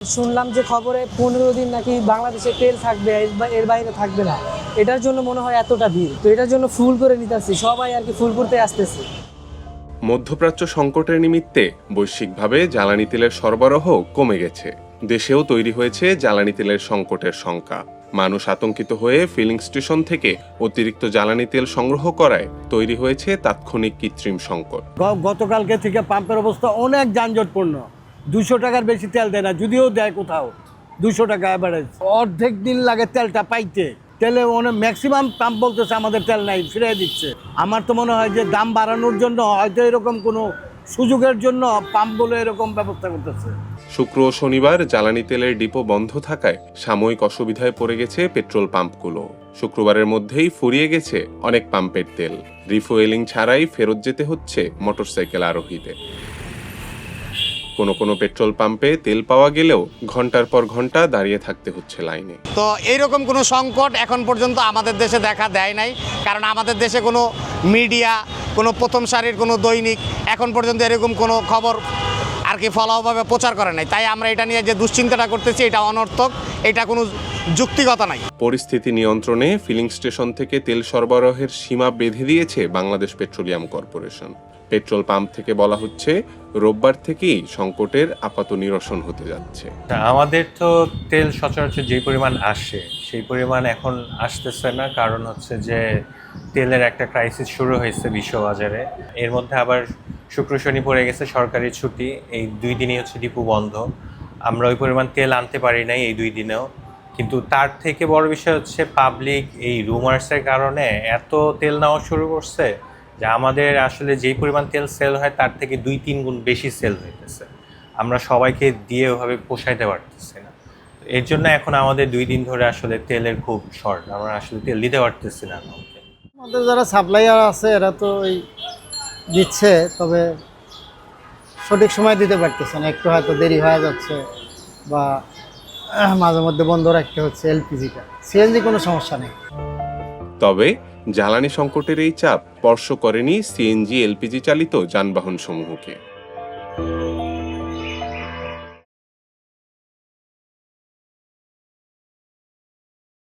শুনলাম যে খবরে 15 দিন নাকি বাংলাদেশে তেল থাকবে, এর বাইরে থাকবে না। এটার জন্য মনে হয় এতটা ভিড়। তো এটার জন্য ফুল করে নিতেছি, সবাই আর কি ফুল করতে আসতেছে। মধ্যপ্রাচ্য সংকটের নিমিত্তে বৈশ্বিকভাবে জ্বালানি তেলের সরবরাহ কমে গেছে। দেশেও তৈরি হয়েছে জ্বালানি তেলের সংকটের শঙ্কা। মানুষ আতঙ্কিত হয়ে ফিলিং স্টেশন থেকে অতিরিক্ত জ্বালানি তেল সংগ্রহ করায় তৈরি হয়েছে তাৎক্ষণিক কৃত্রিম সংকট। গতকালকে থেকে পাম্পের অবস্থা অনেক যানজটপূর্ণ। 200 টাকার বেশি তেল দেয় না, যদিও দেয় কোথাও 200 টাকা অ্যাভারেজ। অর্ধেক দিন লাগে তেলটা পাইতে। তেলে অনেক ম্যাক্সিমাম পাম্প বলতেছে আমাদের তেল নাই, ফিরিয়ে দিচ্ছে। আমার তো মনে হয় যে দাম বাড়ানোর জন্য হয়তো এরকম কোনো সুযোগের জন্য পাম্পগুলো এরকম ব্যবস্থা করতেছে। শুক্র ও শনিবার জ্বালানি তেলের ডিপো বন্ধ থাকায় সাময়িক অসুবিধায় পড়ে গেছে পেট্রোল পাম্পগুলো। শুক্রবারের মধ্যেই ফুরিয়ে গেছে অনেক পাম্পের তেল। রিফুয়েলিং ছাড়াই ফেরত যেতে হচ্ছে মোটরসাইকেল আরোহীদের। কোনো পেট্রোল পাম্পে তেল পাওয়া গেলেও ঘন্টার পর ঘন্টা দাঁড়িয়ে থাকতে হচ্ছে লাইনে। তো এইরকম কোনো সংকট এখন পর্যন্ত আমাদের দেশে দেখা দেয় নাই, কারণ আমাদের দেশে কোনো মিডিয়া, কোনো প্রথম সারির কোনো দৈনিক এখন পর্যন্ত এরকম কোনো খবর আর কি ফলাওভাবে প্রচার করে নাই। তাই আমরা এটা নিয়ে যে দুশ্চিন্তাটা করতেছি এটা অনর্থক, এটা কোনো যুক্তিগত নাই। পরিস্থিতি নিয়ন্ত্রণে ফিলিং স্টেশন থেকে তেল সরবরাহের সীমা বেঁধে দিয়েছে Bangladesh petroleum corporation. Petrol pump থেকে বলা হচ্ছে রোববার থেকেই সংকটের আপাত নিরসন হতে যাচ্ছে। আমাদের তো তেল সচরাচর যে পরিমাণ আসে সেই পরিমাণ এখন আসতেছে না, কারণ হচ্ছে যে তেলের একটা ক্রাইসিস শুরু হয়েছে বিশ্ববাজারে। এর মধ্যে আবার শুক্র শনি পড়ে গেছে সরকারি ছুটি, এই 2 দিনই হচ্ছে ডিপো বন্ধ। আমরা ওই পরিমাণ তেল আনতে পারি নাই এই 2 দিনেও। কিন্তু তার থেকে বড় বিষয় হচ্ছে পাবলিক এই রুমার্সের কারণে এত তেল নেওয়া শুরু করছে যে আমাদের আসলে যেই পরিমাণ তেল সেল হয় তার থেকে 2-3 গুণ বেশি সেল হইতেছে। আমরা সবাইকে দিয়ে ওভাবে পোষাইতে পারতেছি না। এর জন্য এখন আমাদের 2 দিন ধরে আসলে তেলের খুব শর্ট, আমরা আসলে তেল দিতে পারতেছি না। আমাদের যারা সাপ্লাইয়ার আছে এরা তো ওই দিচ্ছে, তবে সঠিক সময় দিতে পারতেছে না, একটু হয়তো দেরি হয়ে যাচ্ছে বা মাঝে মধ্যে বন্ধ রাখতে হচ্ছে এলপিজিটা। সিএনজি কোনো সমস্যা নেই। তবে জ্বালানি সংকটের এই চাপ স্পর্শ করেনি সিএনজি এলপিজি চালিত যানবাহন সমূহকে।